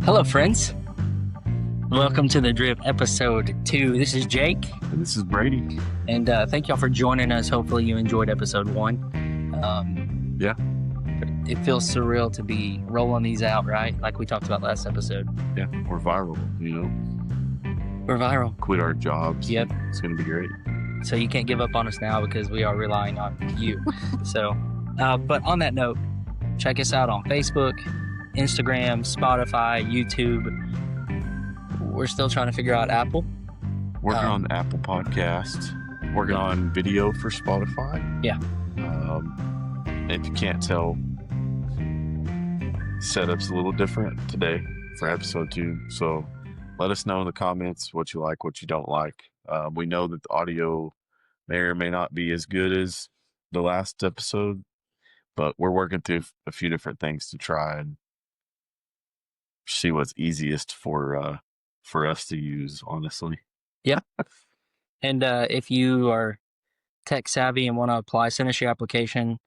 Hello, friends. Welcome to the Drip episode 2. This is Jake. And this is Brady. And thank y'all for joining us. Hopefully you enjoyed episode 1. Yeah. It feels surreal to be rolling these out, right? Like we talked about last episode. Yeah, we're viral, We're viral. Quit our jobs. Yep. It's going to be great. So you can't give up on us now because we are relying on you. But on that note, check us out on Facebook, Instagram, Spotify, YouTube. We're still trying to figure out Apple. Working on the Apple Podcast. Working on video for Spotify. Yeah. If you can't tell, setup's a little different today for episode 2. So let us know in the comments what you like, what you don't like. We know that the audio may or may not be as good as the last episode, but we're working through a few different things to try and see what's easiest for us to use, honestly. Yeah. And if you are tech savvy and want to apply, send us your application.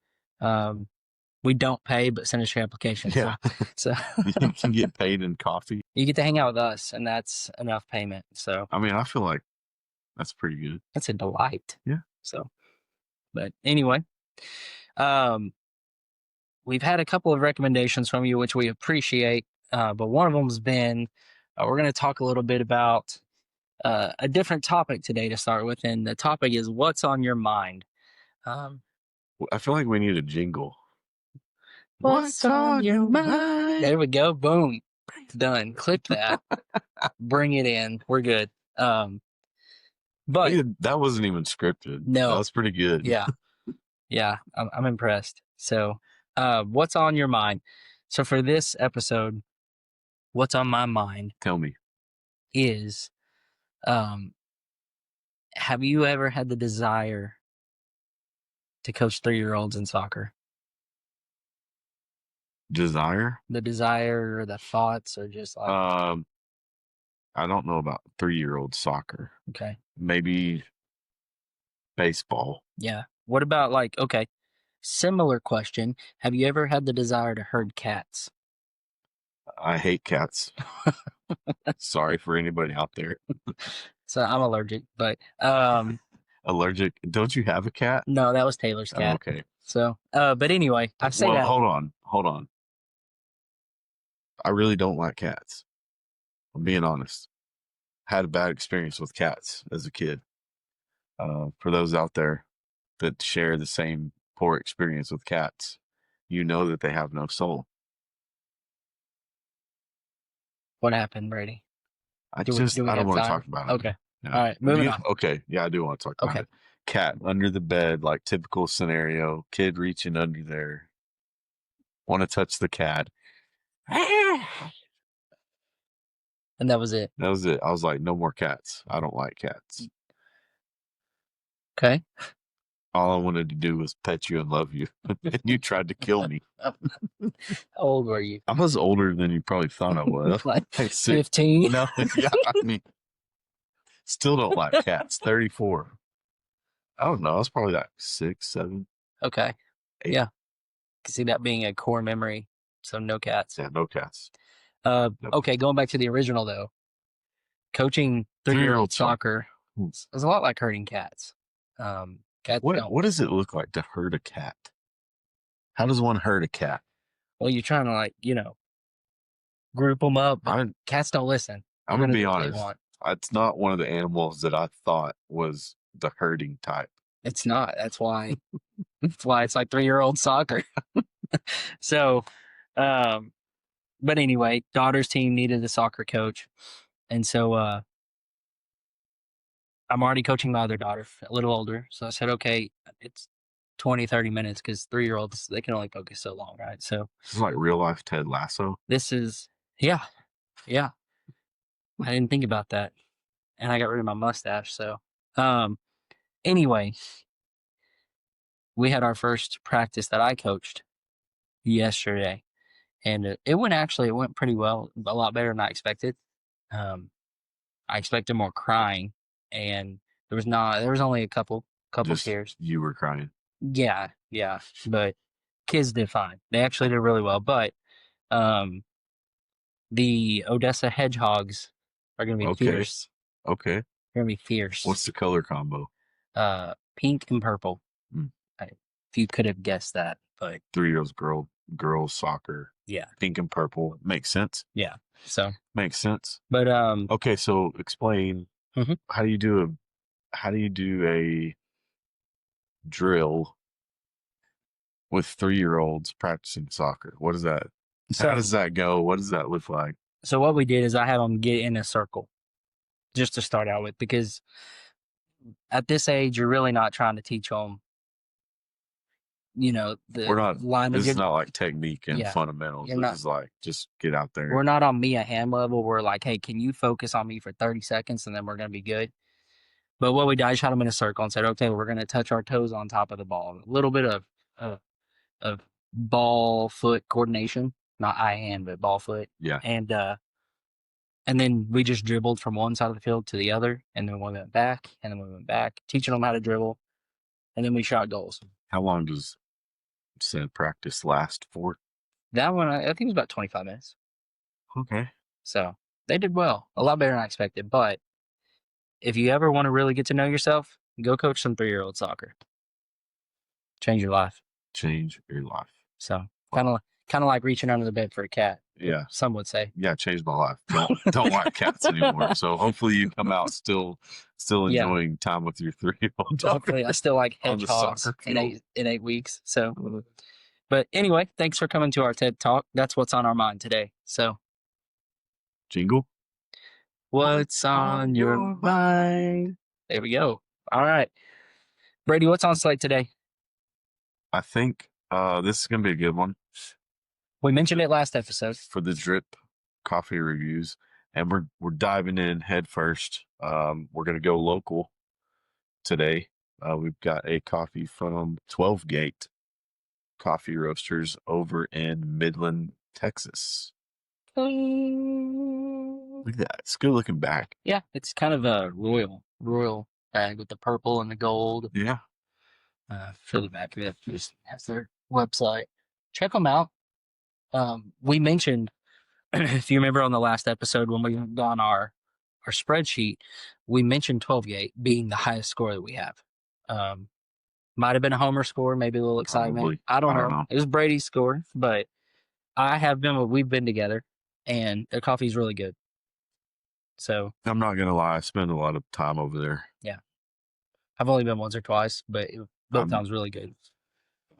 We don't pay, but send us your application. Yeah. So You can get paid in coffee. you get to hang out with us, and that's enough payment. So I mean, I feel like that's pretty good. that's a delight. Yeah. So, but anyway, we've had a couple of recommendations from you, which we appreciate. But one of them has been, we're going to talk a little bit about a different topic today to start with. And the topic is what's on your mind. I feel like we need a jingle. What's on your mind? There we go. Boom. Done. Clip that. Bring it in. We're good. But That wasn't even scripted. No. That was pretty good. yeah. Yeah. I'm impressed. So, what's on your mind? So for this episode, what's on my mind Tell me. is, have you ever had the desire to coach 3-year-olds in soccer? Desire? The desire or the thoughts or just like, I don't know about 3-year-old soccer. okay. Maybe baseball. Yeah. What about like, okay, similar question. Have you ever had the desire to herd cats? I hate cats. Sorry for anybody out there. So I'm allergic, but Allergic? Don't you have a cat? no, that was Taylor's cat. Oh, okay. So, but anyway, I say Well, that. hold on. I really don't like cats. I'm being honest. Had a bad experience with cats as a kid. For those out there that share the same poor experience with cats, you know that they have no soul. What happened, Brady? I Do we don't have want to time? talk about it. Okay. No. All right, moving You- on. Okay, yeah, I do want to talk about Okay. it. Cat under the bed, like typical scenario. Kid reaching under there, want to touch the cat. And that was it. That was it. I was like, no more cats. I don't like cats. Okay. All I wanted to do was pet you and love you, and you tried to kill me. How old were you? I was older than you probably thought I was. Like Like 15? No, yeah, I mean, still don't like cats. 34. I don't know. I was probably like 6, 7. Okay. 8. Yeah. Can see that being a core memory. So no cats. Yeah, no cats. Okay, going back to the original though. Coaching 3-year-old soccer is a lot like herding cats. Cats don't. What does it look like to herd a cat? How does one herd a cat? Well, you're trying to like, group them up. But I'm cats don't listen. gonna be do what they honest. want. It's not one of the animals that I thought was the herding type. It's not. That's why. That's why it's like 3-year-old soccer. So, but anyway, daughter's team needed a soccer coach, and so I'm already coaching my other daughter, a little older. So I said, okay, it's 20, 30 minutes because 3-year-olds, they can only focus so long, right? So This is like real life Ted Lasso. this is, yeah. I didn't think about that. And I got rid of my mustache. So, anyway, we had our first practice that I coached yesterday. And it went pretty well, a lot better than I expected. I expected more crying, and there was only a couple Just tears. you were crying. Yeah, but kids did fine. They actually did really well, but The Odessa Hedgehogs are going to be Okay. fierce. Okay. They're going to be fierce. What's the color combo? Pink and purple. Mm. If you could have guessed that, but 3 years girls soccer. yeah, Pink and purple. Makes sense. yeah. So Makes sense. but Okay, so explain mhm. how do you do a drill with 3-year-olds practicing soccer? What is that? How So does that go? What does that look like? so what we did is I had them get in a circle just to start out with, because at this age you're really not trying to teach them, We're the not. line of This your is not like technique and yeah. fundamentals. You're This not. is like just get out We're there. not on Mia Hamm level. We're like, hey, can you focus on me for 30 seconds and then we're gonna be good. But what we did, I shot them in a circle and said, okay, we're gonna touch our toes on top of the ball. A little bit of of ball foot coordination, not eye hand, but ball foot. Yeah. And then we just dribbled from one side of the field to the other, and then we went back, and then we went back, teaching them how to dribble, and then we shot goals. How long does said practice last for? That one, I think it was about 25 minutes. Okay. So they did well, a lot better than I expected. But if you ever want to really get to know yourself, go coach some 3-year-old soccer. Change your life. Change your life. So Wow. kind of like reaching under the bed for a cat. Yeah. Some would say. Yeah, changed my life. Don't like cats anymore. So hopefully you come out still Yeah. enjoying time with your 3-year-old daughter. Hopefully, I still like on the hedgehogs soccer in field. 8 weeks. So, but anyway, thanks for coming to our TED Talk. That's what's on our mind today. So, Jingle. what's on your mind? There we go. All right, Brady, what's on slate today? I think this is gonna be a good one We mentioned it last episode. for the drip coffee reviews, and we're diving in head first. We're gonna go local today. We've got a coffee from 12 Gate Coffee Roasters over in Midland, Texas. Look at that. It's good looking back. Yeah, it's kind of a royal bag with the purple and the gold. Yeah. For the back of it, just has their website. Check them out. We mentioned, if you remember on the last episode when we done our spreadsheet, we mentioned 12 gate being the highest score that we have. Might have been a homer score, maybe a little excitement. Probably. I don't know. It was Brady's score, but we've been together, and their coffee's really good. So I'm not gonna lie, I spend a lot of time over there. yeah, I've only been once or twice, but both I'm- times really good.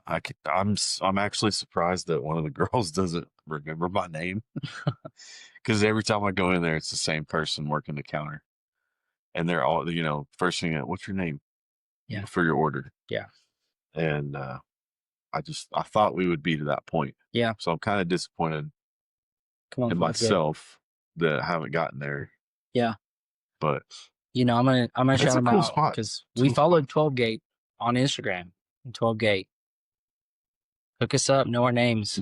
I'm actually surprised that one of the girls doesn't remember my name, because every time I go in there, it's the same person working the counter, and they're all first thing, what's your name? Yeah. For your order. Yeah. And I thought we would be to that point. Yeah. So I'm kind of disappointed in myself that I haven't gotten there. Yeah. But I'm gonna shout them out spot. because we followed 12 Gate on Instagram. 12 Gate, hook us up, know our names.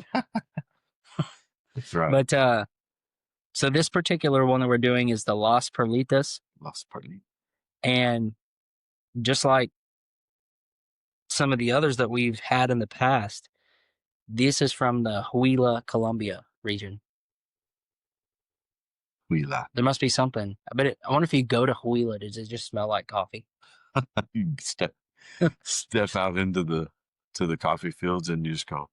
That's right. But so this particular one that we're doing is the Las Perlitas, and just like some of the others that we've had in the past, this is from the Huila, Colombia region. Huila. There must be something. I wonder if you go to Huila, does it just smell like coffee? You step out into the coffee fields and you just go.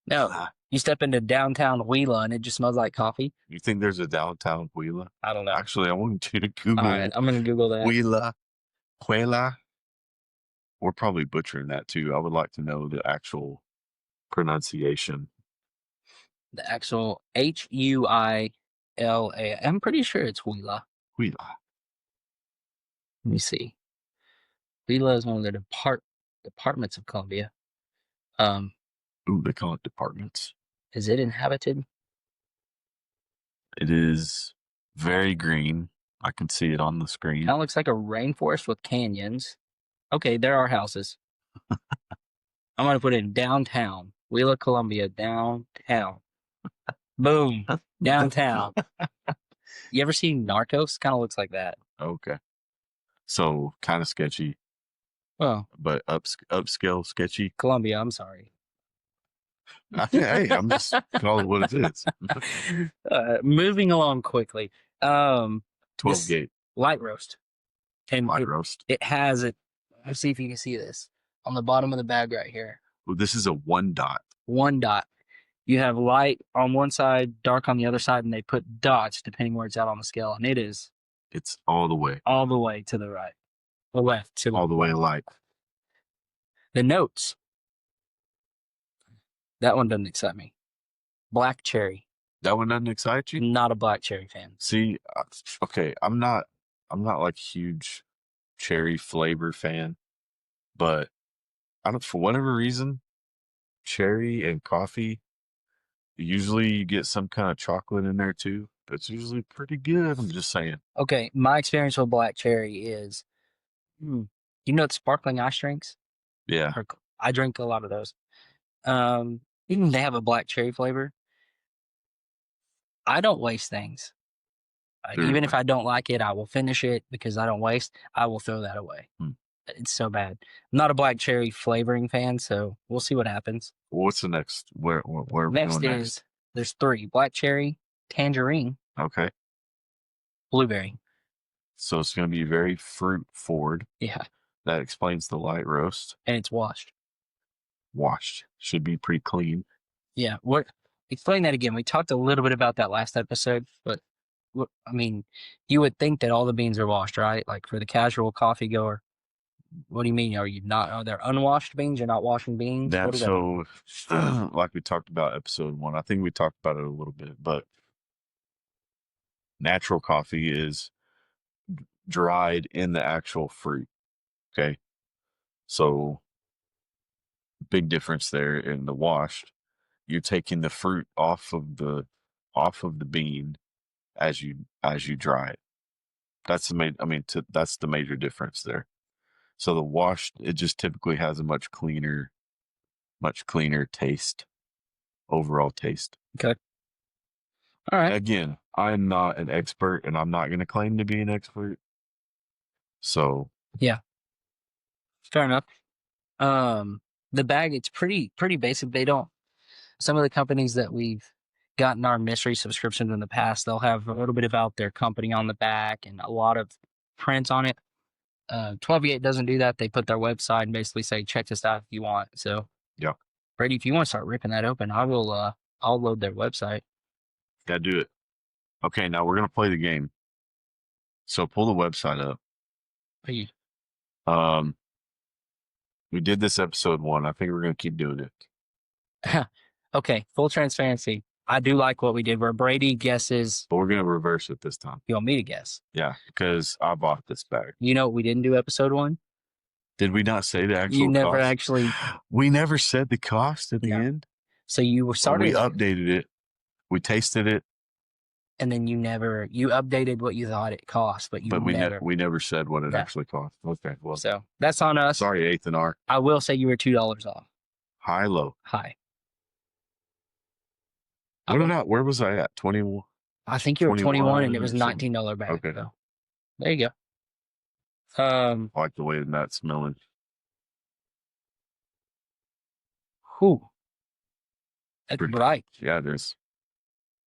No, you step into downtown Huila and it just smells like coffee. You think there's a downtown Huila? I don't know. Actually, I want you to Google. All right, I'm gonna Google that. Huila. We're probably butchering that too. I would like to know the actual pronunciation. The actual Huila. I'm pretty sure it's Huila. Huila. Let me see. Huila is one of the departments of Colombia. Ooh, they call it departments. Is it inhabited? It is very green. I can see it on the screen. Kind of looks like a rainforest with canyons. Okay, there are houses. I'm gonna put it in downtown. Huila, Colombia, downtown. Boom, downtown. You ever seen Narcos? Kind of looks like that. Okay. So kind of sketchy. Well, but upscale sketchy. Colombia, I'm sorry. Hey, I'm just calling it what it is. Moving along quickly. 12 This gate light roast, and light roast. it has it. Let's see if you can see this on the bottom of the bag right here. Well, this is a 1 dot. One dot. You have light on one side, dark on the other side, and they put dots depending where it's at on the scale, and it is It's all the way, all the way to the right, the left to the all the way light. The notes. That one doesn't excite me. Black cherry. That one doesn't excite you? Not a black cherry fan. See, okay, I'm not like huge cherry flavor fan, but I don't, for whatever reason, cherry and coffee, usually you get some kind of chocolate in there too. It's usually pretty good. I'm just saying. Okay, my experience with black cherry is, you know, the sparkling ice drinks. Yeah. I drink a lot of those. Even they have a black cherry flavor. I don't waste things. Even if I don't like it, I will finish it because I don't waste. I will throw that away. It's so bad. I'm not a black cherry flavoring fan, so we'll see what happens. What's the next? Where are we Next going is next? there's 3: black cherry, tangerine, Okay. blueberry. So it's going to be very fruit forward. Yeah, That explains the light roast. and it's washed. Washed. Should be pretty clean. Yeah. What? Explain that again. We talked a little bit about that last episode, but I mean, you would think that all the beans are washed, right? Like for the casual coffee goer. What do you mean? Are you not? Are there unwashed beans? You're not washing beans? What That's does that mean? so, like we talked about episode 1. I think we talked about it a little bit, but natural coffee is dried in the actual fruit. Okay. So big difference there. In the washed, you're taking the fruit off of the bean as you dry it. That's the main, I mean, that's the major difference there. So the washed, it just typically has a much cleaner taste, overall taste. Okay. All right. Again, I'm not an expert and I'm not going to claim to be an expert. So Yeah. Fair enough. The bag, it's pretty basic. They don't. Some of the companies that we've gotten our mystery subscriptions in the past, they'll have a little bit about their company on the back and a lot of prints on it. 12 doesn't do that. They put their website and basically say, check this out if you want. So yeah, Brady, if you want to start ripping that open, I will I'll load their website. gotta do it. Okay, now we're gonna play the game. So pull the website up. Hey. We did this episode 1. I think we're gonna keep doing it. Okay, full transparency. I do like what we did where Brady guesses. But we're gonna reverse it this time. You want me to guess? Yeah, because I bought this bag. You know what we didn't do episode 1? Did we not say the actual You never cost? actually. We never said the cost at the end. So you were started. We updated it. We tasted it. And then you updated what you thought it cost, but we never said what it actually cost. Okay, well, so that's on us. Sorry, Eighth and R. I will say you were $2 off. High, low. High. Where was I at? 21. I think you were 21 and it was $19 bag. Okay. So there you go. I like the way that's smelling. Whew. That's bright. Yeah, there's.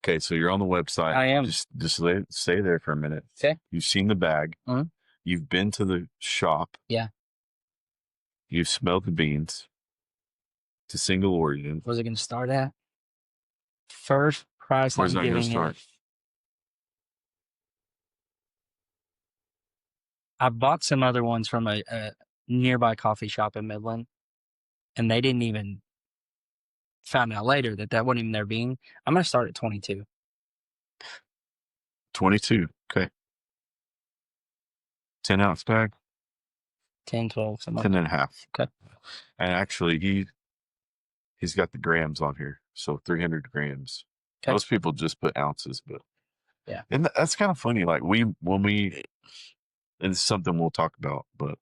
Okay, so you're on the website. I am. Just stay there for a minute. Okay. You've seen the bag. Mm-hmm. You've been to the shop. Yeah. You've smelled the beans. It's a single origin. Where's it going to start at? First price. Where's that going to start? I bought some other ones from a nearby coffee shop in Midland, and they didn't even found out later that wasn't even their bean. I'm going to start at 22. 22. Okay. 10-ounce bag. 10, 12, something. 10 and a half. Okay. And actually, he's got the grams on here, so 300 grams. Okay. Most people just put ounces, but yeah, and that's kind of funny. Like and it's something we'll talk about, but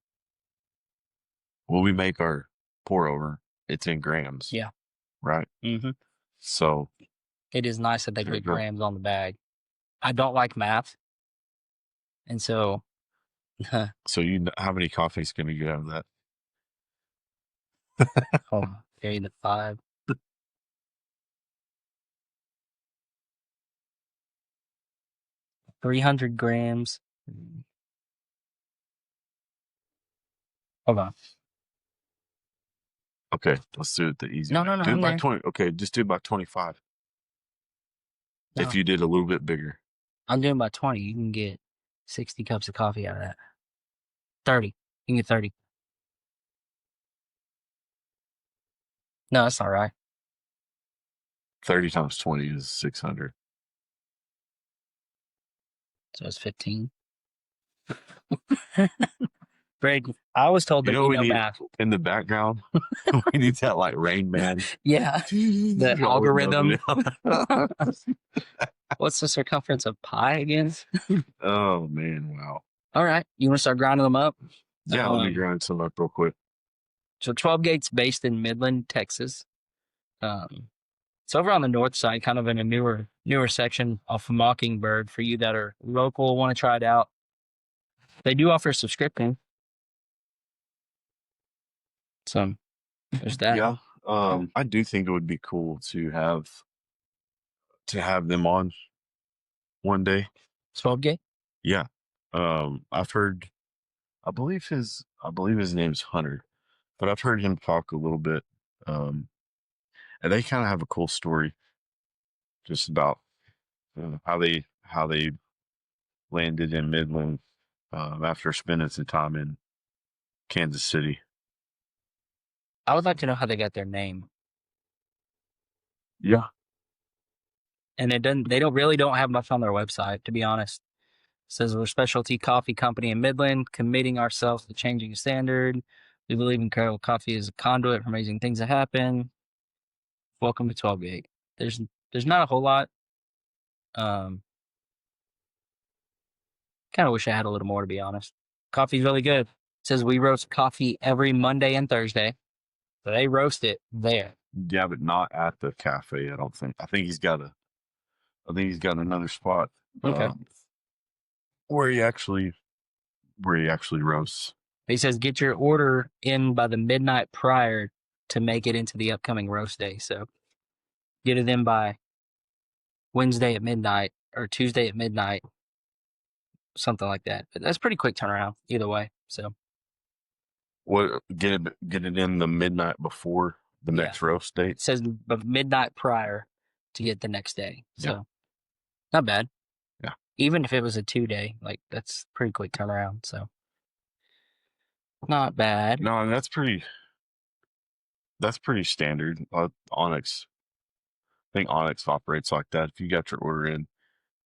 when we make our pour over, it's in grams. Yeah. Right. Mm-hmm. So it is nice that they put grams on the bag. I don't like math, and so. So how many coffees can you get out of that? Oh, carry the 5. 300 grams. Hold on. Okay, let's do it the easy No, way. no, no, Do I'm it by there. 20. Okay, just do it by 25. If No, you did a little bit bigger. I'm doing by 20. You can get 60 cups of coffee out of that. 30. You can get 30. No, that's all right. 30 times 20 is 600. So it's 15. Brady, I was told You to know be what we no need math. in the background? We need that like Rain Man. Yeah, the All with nothing algorithm. else. What's the circumference of pi again? Oh man, wow. All right, you want to start grinding them up? Yeah, let me grind some up real quick. So 12 Gate's based in Midland, Texas. It's over on the north side, kind of in a newer section off of Mockingbird. For you that are local, want to try it out, they do offer a subscription. So there's that. Yeah. I do think it would be cool to have them on one day. 12 Gate. Yeah. I've heard I believe his name's Hunter, but I've heard him talk a little bit. Um, and they kind of have a cool story just about how they landed in Midland after spending some time in Kansas City. I would like to know how they got their name. Yeah. And it doesn't. They don't have much on their website, to be honest. It says we're a specialty coffee company in Midland, committing ourselves to changing the standard. We believe incredible coffee is a conduit for amazing things to happen. Welcome to 12 Gate. There's not a whole lot. Um, Kind of wish I had a little more, to be honest. Coffee's really good. It says we roast coffee every Monday and Thursday. So they roast it there. Yeah, but not at the cafe, I don't think. I think he's got another spot Okay. where he actually roasts. He says get your order in by the midnight prior to make it into the upcoming roast day. So get it in by Wednesday at midnight or Tuesday at midnight, something like that. But that's pretty quick turnaround either way. So What get it in the midnight before the yeah, next roast date? it says midnight prior to get the next day. So Yeah. not bad. Yeah. Even if it was a 2-day, like that's pretty quick turnaround. So not bad. No, and that's pretty standard. Onyx, I think Onyx operates like that. If you got your order in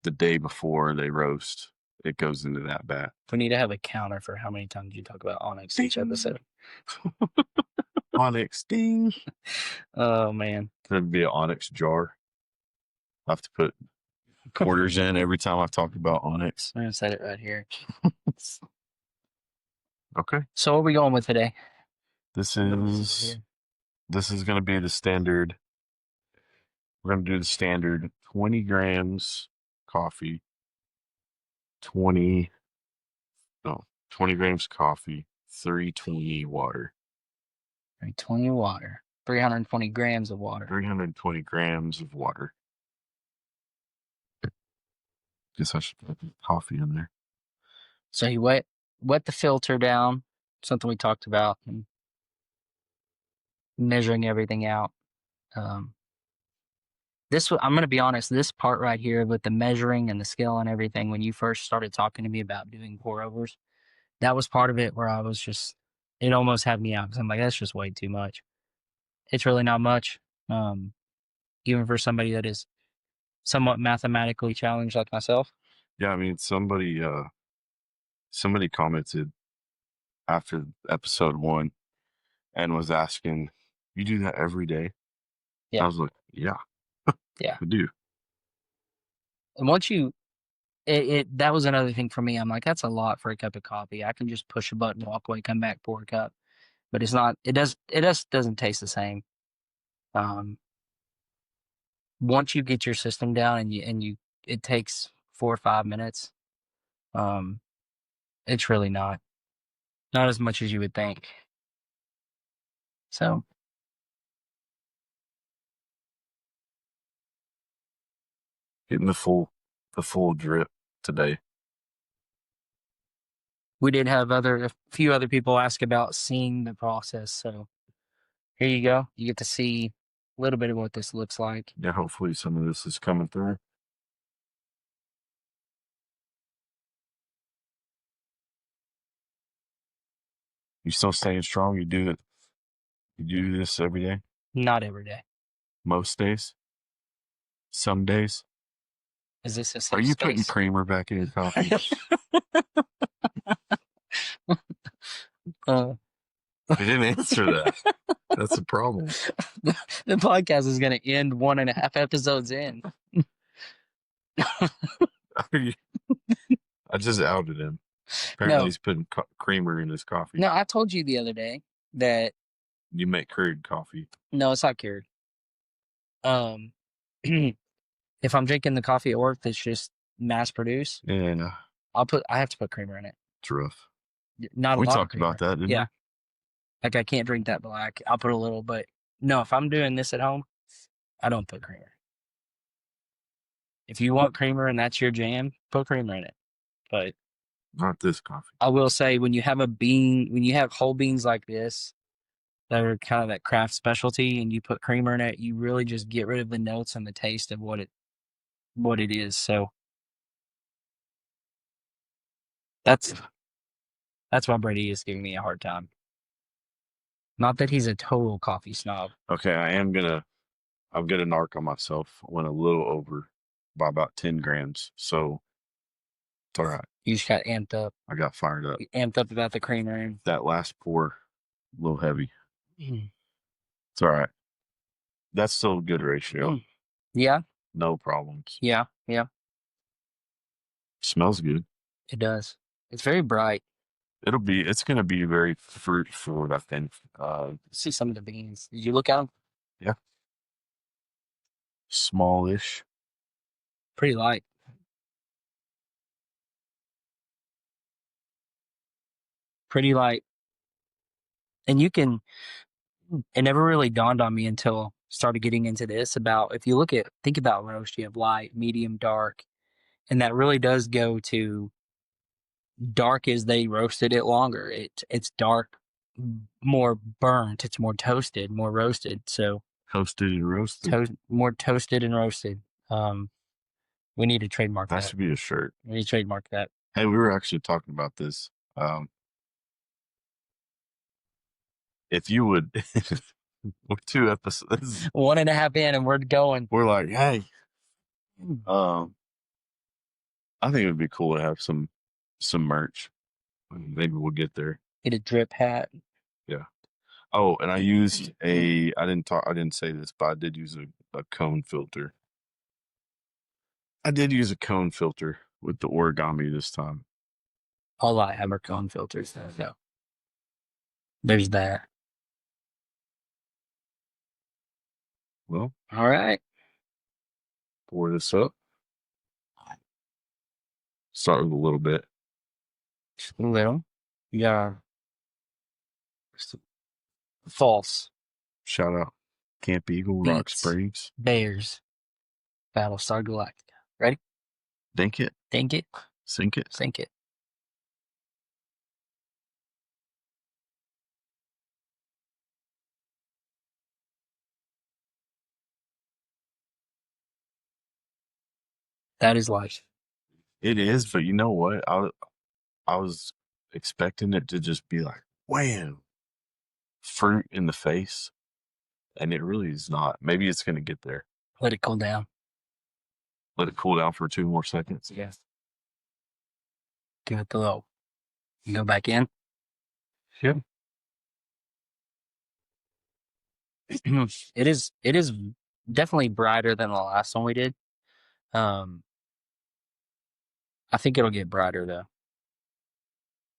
the day before they roast, it goes into that bat. We need to have a counter for how many times you talk about Onyx each episode. Onyx ding. Oh man. There'd be an Onyx jar. I have to put quarters in every time I talk about Onyx. I'm gonna set it right here. Okay. So what are we going with today? This is going to be the standard. We're going to do the standard 20 grams coffee, 20, no, 20 grams coffee, 320 water. 320 water. 320 grams of water. 320 grams of water. Guess I should put coffee in there. So you wet the filter down, something we talked about, and measuring everything out. I'm going to be honest, this part right here with the measuring and the scale and everything, when you first started talking to me about doing pour overs, that was part of it where I was just, it almost had me out because I'm like, that's just way too much. It's really not much. Even for somebody that is somewhat mathematically challenged like myself. Yeah, I mean, somebody commented after episode 1 and was asking, "You do that every day?" Yeah. I was like, "Yeah, Yeah. I do." And once you, that was another thing for me. I'm like, that's a lot for a cup of coffee. I can just push a button, walk away, come back, pour a cup. But it's not, doesn't taste the same. Once you get your system down it takes 4 or 5 minutes. It's really not as much as you would think. So Getting the full drip today. We did have a few other people ask about seeing the process. So here you go. You get to see a little bit of what this looks like. Yeah, hopefully some of this is coming through. You still staying strong? You do it. You do this every day? Not every day. Most days? Some days? Is this a Are safe you putting space? creamer back in your coffee? uh, You didn't answer that. That's a problem. the podcast is going to end 1.5 episodes in. I just outed him. Apparently, No, he's putting creamer in his coffee. no, I told you the other day that You make curd coffee. no, it's not cured. Um, if I'm drinking the coffee at work that's just mass produced, Yeah, I have to put creamer in it. it's rough. Not a We lot of talked creamer. about that, didn't Yeah, we? like I can't drink that black. I'll put a little, but no, if I'm doing this at home, I don't put creamer. If you want creamer and that's your jam, put creamer in it. But Not this coffee. I will say when you have when you have whole beans like this, that are kind of that craft specialty, and you put creamer in it, you really just get rid of the notes and the taste of what it is. So that's why Brady is giving me a hard time. Not that he's a total coffee snob. Okay, I'm gonna narc on myself. I went a little over by about 10 grams. So it's all right. You just got amped up. I got fired up. You amped up about the creamer. And That last pour, a little heavy. It's all right. That's still a good ratio. Yeah. No problems. Yeah. Yeah. Smells good. It does. It's very bright. It's gonna be very fruit forward, I think. See some of the beans. Did you look at them? Yeah. Smallish. Pretty light. Pretty light. And you can, it never really dawned on me until started getting into this about if you think about roast, you have light, medium, dark, and that really does go to dark as they roasted it longer. It's dark, more burnt, it's more toasted, more roasted. So Toasted and roasted. more toasted and roasted. We need to trademark That that. should be a shirt. We need to trademark that. Hey, we were actually talking about this. If you would, we're 2 episodes. 1.5 in, and we're going. We're like, hey, I think it would be cool to have some merch. Maybe we'll get there. Get a drip hat. Yeah. Oh, and I used I didn't say this, but I did use a cone filter. I did use a cone filter with the origami this time. All I have are cone filters. So there's that. Well, All right. pour this up. Start with a little bit. Just a little. Yeah. False. Shout out Camp Eagle, Rock Beats. Springs. Bears. Battlestar Galactica. Ready? Dink it. Think it. Sink it. Sink it. That is life. It is, but you know what? I was expecting it to just be like, wham, fruit in the face. And it really is not. Maybe it's going to get there. Let it cool down. Let it cool down for 2 more seconds. Yes. Give it the low. You go back in. Sure. It is definitely brighter than the last one we did. I think it'll get brighter though.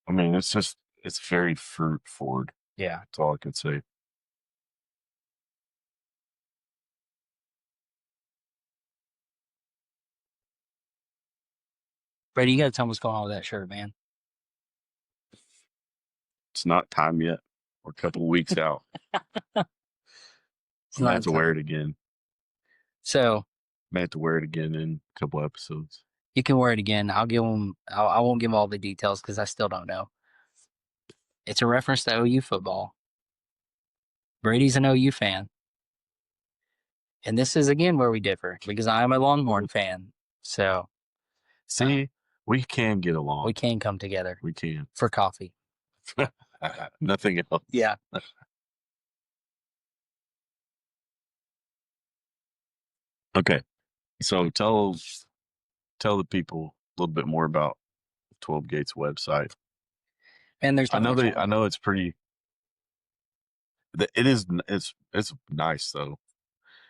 I mean, it's very fruit forward. Yeah. That's all I could say. Brady, you gotta tell me what's going on with that shirt, man. It's not time yet. We're a couple of weeks out. I might have to wear it again. So May have to wear it again in a couple episodes. You can wear it again. I'll give them. I won't give all the details because I still don't know. It's a reference to OU football. Brady's an OU fan, and this is again where we differ because I am a Longhorn fan. So See, we can get we along. can come together We can. for coffee. Nothing else. Yeah. Okay. So tell the people a little bit more about 12 Gates website. And there's I not know much. I know it's pretty. It is. It's nice though.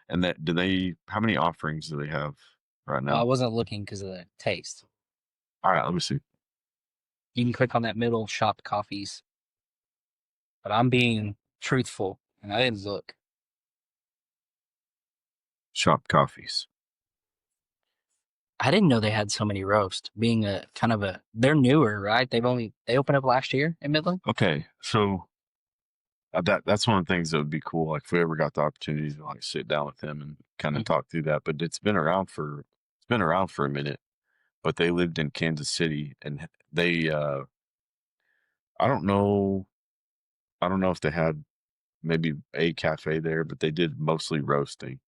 And that do they? How many offerings do they have right I now? wasn't looking because of the taste. All right. Let me see. You can click on that middle shop coffees, but I'm being truthful and I didn't look. Shop coffees. I didn't know they had so many roasts. Being a kind of a, they're newer, right? They opened up last year in Midland. Okay. So that's one of the things that would be cool. Like if we ever got the opportunity to like sit down with him and kind of talk through that. But it's been around for a minute. But they lived in Kansas City, and they I don't know if they had maybe a cafe there, but they did mostly roasting.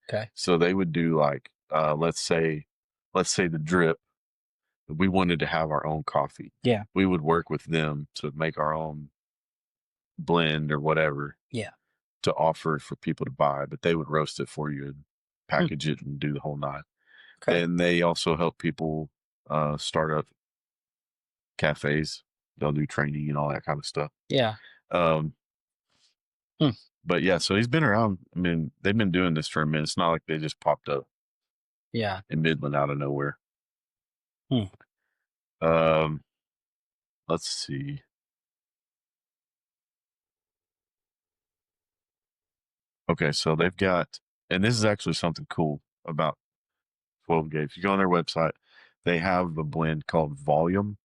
Okay. So they would do like let's say the drip. We wanted to have our own coffee. Yeah. We would work with them to make our own blend or whatever. Yeah. To offer for people to buy, but they would roast it for you and package it and do the whole nine. Okay. And they also help people start up cafes. They'll do training and all that kind of stuff. Yeah. Um, Hmm. But yeah, so he's been around. I mean, they've been doing this for a minute. It's not like they just popped up Yeah. in Midland out of nowhere. Hmm. Um, let's see. Okay, so they've got, and this is actually something cool about 12 Gate. If you go on their website, they have a blend called Volume,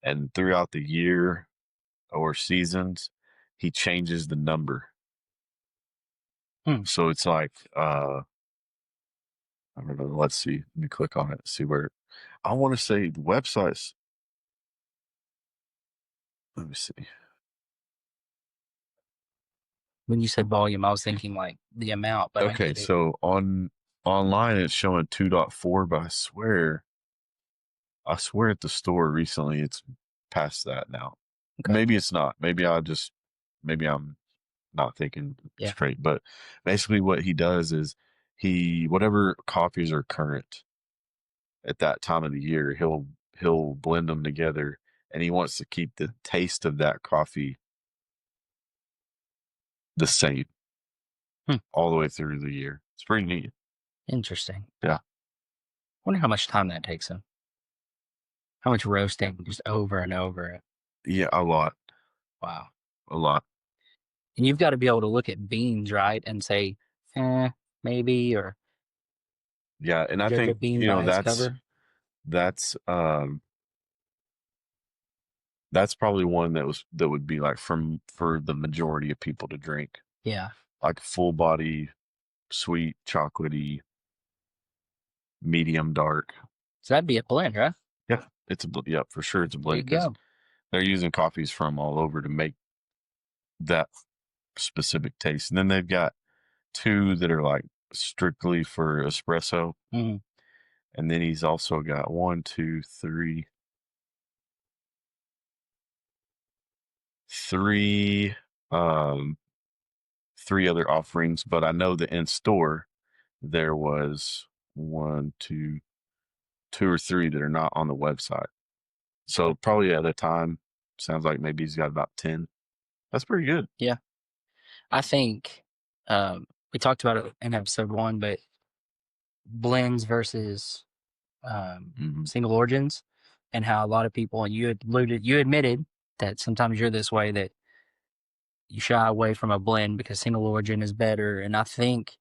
and throughout the year or seasons, he changes the number. Hmm. So it's like, I don't know. Let's see. Let me click on it. See where I want to say the websites. Let me see. When you said volume, I was thinking like the amount, but I Okay, get it. so online it's showing 2.4, but I swear at the store recently it's past that now. Okay. Maybe it's not. Maybe I'm not thinking Yeah. straight. But basically, what he does is whatever coffees are current at that time of the year, he'll blend them together, and he wants to keep the taste of that coffee the same Hmm. all the way through the year. It's pretty neat. Interesting. Yeah. Wonder how much time that takes him. How much roasting just over and over. Yeah, a lot. Wow. A lot. And you've got to be able to look at beans, right, and say, maybe, or Yeah, and I judge a think, bean by its cover. that's that's probably one that would be like for the majority of people to drink. Yeah. Like full body, sweet, chocolatey, medium dark. So that'd be a blend, right? Yeah, yeah, for sure it's a There you blend because go. they're using coffees from all over to make that specific taste. And then they've got two that are like strictly for espresso. Mm. And then he's also got one, two, three, um, three other offerings. But I know that in store there was one, two or three that are not on the website. So probably at a time, sounds like maybe he's got about 10. That's pretty good. Yeah. I think we talked about it in episode 1, but blends versus single origins, and how a lot of people, and you admitted that sometimes you're this way, that you shy away from a blend because single origin is better. And I think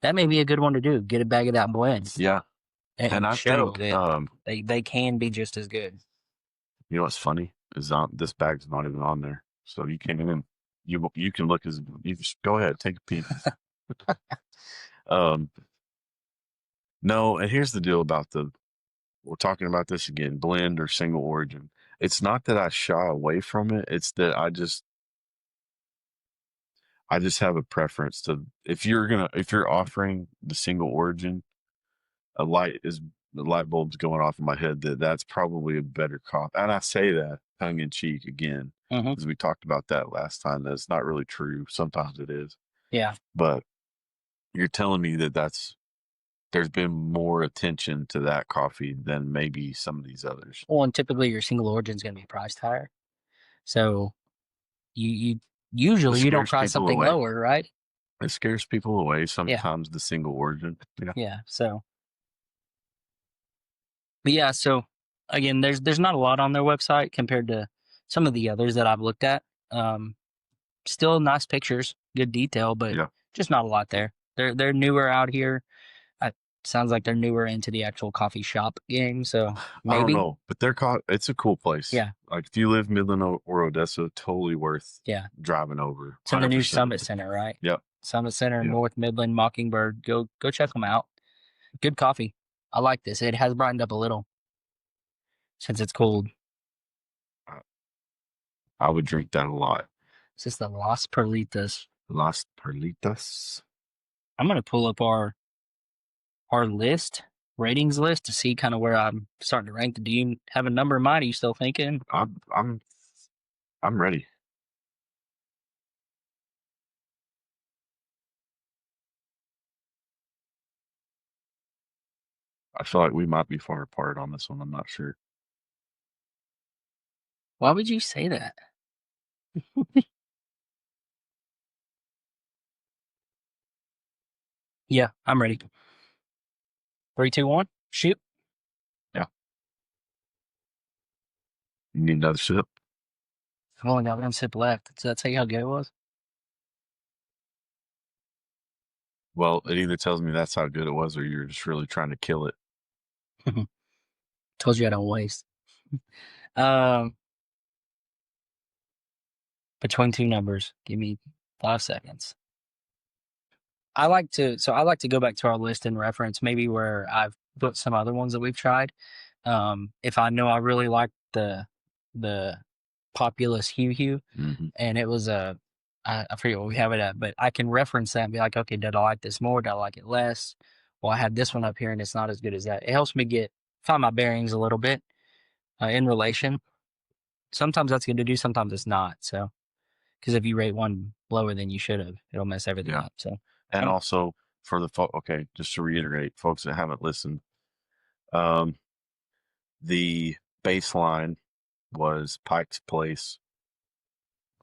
that may be a good one to do. Get a bag of that blend. Yeah. And I show think, that they can be just as good. you know what's funny is this bag's not even on there, so you can't even you can look as you just go ahead take a peek. um, no, and here's the deal about we're talking about this again, blend or single origin. It's not that I shy away from it. It's that I just have a preference to if you're offering the single origin, a light is the light bulb's going off in my head that that's probably a better coffee. And I say that tongue in cheek again, Mm-hmm. because we talked about that last time. That's not really true. Sometimes it is, Yeah. but you're telling me that there's been more attention to that coffee than maybe some of these others. Well, and typically your single origin is going to be priced higher. So you It usually you don't scares price people something away. lower, right? It scares people away Yeah. sometimes, the single origin. Yeah. Yeah. So, but yeah. So again, there's not a lot on their website compared to some of the others that I've looked at. Um, Still nice pictures, good detail, but Yeah. just not a lot there. They're newer out here. I, Sounds like they're newer into the actual coffee shop game. So I don't maybe, know, but it's a cool place. yeah, Like if you live Midland or Odessa, totally worth yeah. driving over. It's in the new 100%. Summit Center, right? Yep. Summit Center, Yep. North Midland, Mockingbird. Go check them out. Good coffee. I like this. It has brightened up a little since it's cold. I, I would drink that a lot. It's just the Las Perlitas. Las Perlitas. I'm gonna pull up our list, ratings list, to see kind of where I'm starting to rank. Do you have a number in mind? Are you still thinking? I'm ready. I feel like we might be far apart on this one. I'm not sure. Why would you say that? Yeah, I'm ready. 3, 2, 1, shoot. Yeah. You need another sip? I've only got one sip left. Does that tell you how good it was? Well, it either tells me that's how good it was or you're just really trying to kill it. Told you I don't waste. Um, Between two numbers, give me 5 seconds. I like to go back to our list and reference maybe where I've put some other ones that we've tried. If I know I really like the Populous Hue, Mm-hmm. and it was I forget what we have it at, but I can reference that and be like, okay, did I like this more? Did I like it less? Well, I had this one up here and it's not as good as that. It helps me find my bearings a little bit in relation. Sometimes that's good to do, sometimes it's not. So, because if you rate one lower than you should have, it'll mess everything Yeah. up. So, And um, also for the okay, just to reiterate, folks that haven't listened, um, the baseline was Pike's Place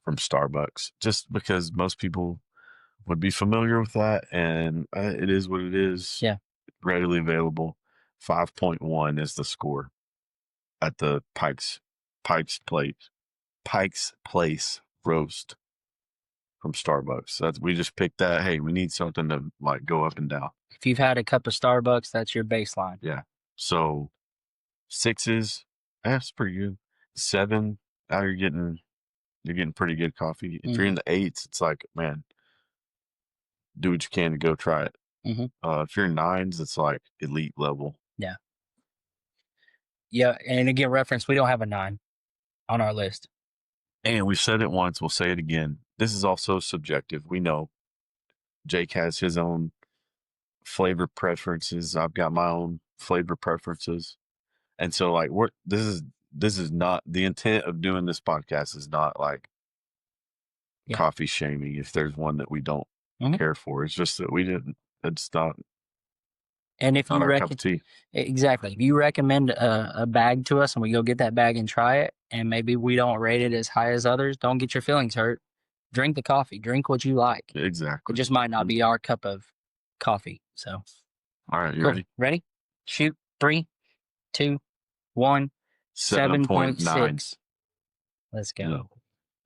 from Starbucks, just because most people would be familiar with that, and it is what it is. yeah, Readily available. 5.1 is the score at the Pike's Place Pike's Place roast from Starbucks. That's we just picked that. Hey, we need something to like go up and down. if you've had a cup of Starbucks, that's your baseline. Yeah. So sixes, that's pretty good. Seven, now you're getting pretty good coffee. If you're Mm-hmm. in the eights, it's like, man, do what you can to go try it. Mm-hmm. If you're in nines, it's like elite level. Yeah, yeah. And again, reference, we don't have a 9 on our list. And we've said it once, we'll say it again. This is also subjective. We know Jake has his own flavor preferences. I've got my own flavor preferences. And so like this is not the intent of doing this podcast is not like Yeah. coffee shaming if there's one that we don't Mm-hmm. care for. It's just that we didn't it's And if not you our cup reckon of tea. exactly, if you recommend a bag to us and we go get that bag and try it, and maybe we don't rate it as high as others, don't get your feelings hurt. Drink the coffee. Drink what you like. It Exactly. just might not be our cup of coffee. So All right, you cool. ready? Ready? Shoot. 3, 2, 1. 7.9. 7.6. Let's go. Yeah.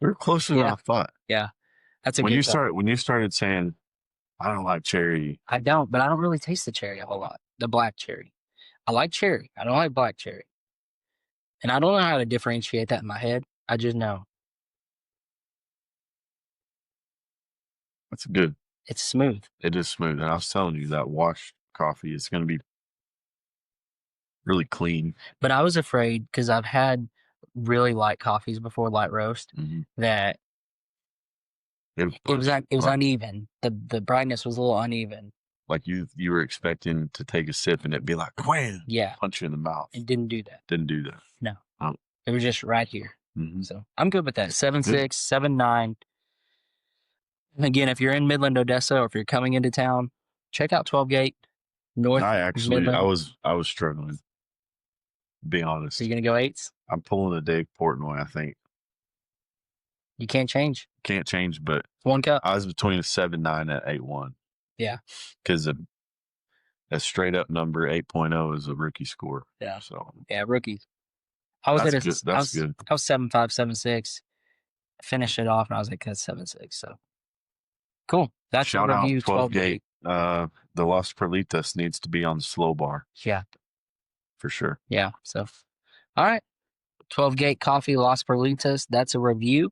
We're closer than Yeah. I thought. Yeah. That's a When good you cup. started saying I don't like cherry. I don't, but I don't really taste the cherry a whole lot. The black cherry. I like cherry. I don't like black cherry. And I don't know how to differentiate that in my head. I just know That's good. it's smooth. It is smooth. And I was telling you that washed coffee is going to be really clean. But I was afraid because I've had really light coffees before, light roast, that it was uneven. The brightness was a little uneven. Like you were expecting to take a sip and it'd be like, wham, punch you in the mouth. It didn't do that. Didn't do that. No. It was just right here. Mm-hmm. So I'm good with that. 7.6, 7.9. And again, if you're in Midland, Odessa, or if you're coming into town, check out 12 Gate North. I was struggling. To be honest. So you're gonna go 8s? I'm pulling a Dave Portnoy, I think. You can't change. Can't change, but 1 cup. I was between a 7.9 and 8.1. Yeah. Because a straight up number 8.0 is a rookie score. Yeah. So rookies. I was that's good. Good. I was 7.5, 7.6. Finished it off, and I was like, that's 7.6. So cool. That's shout a review. Out 12 Gate. The Las Perlitas needs to be on the slow bar. Yeah. For sure. Yeah. So, all right. 12 Gate Coffee, Las Perlitas. That's a review.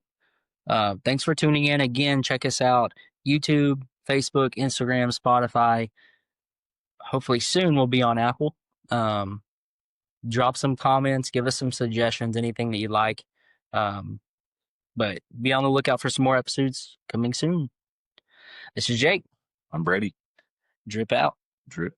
Thanks for tuning in. Again, check us out. YouTube, Facebook, Instagram, Spotify. Hopefully soon we'll be on Apple. Drop some comments. Give us some suggestions, anything that you like. But be on the lookout for some more episodes coming soon. This is Jake. I'm Brady. Drip out. Drip.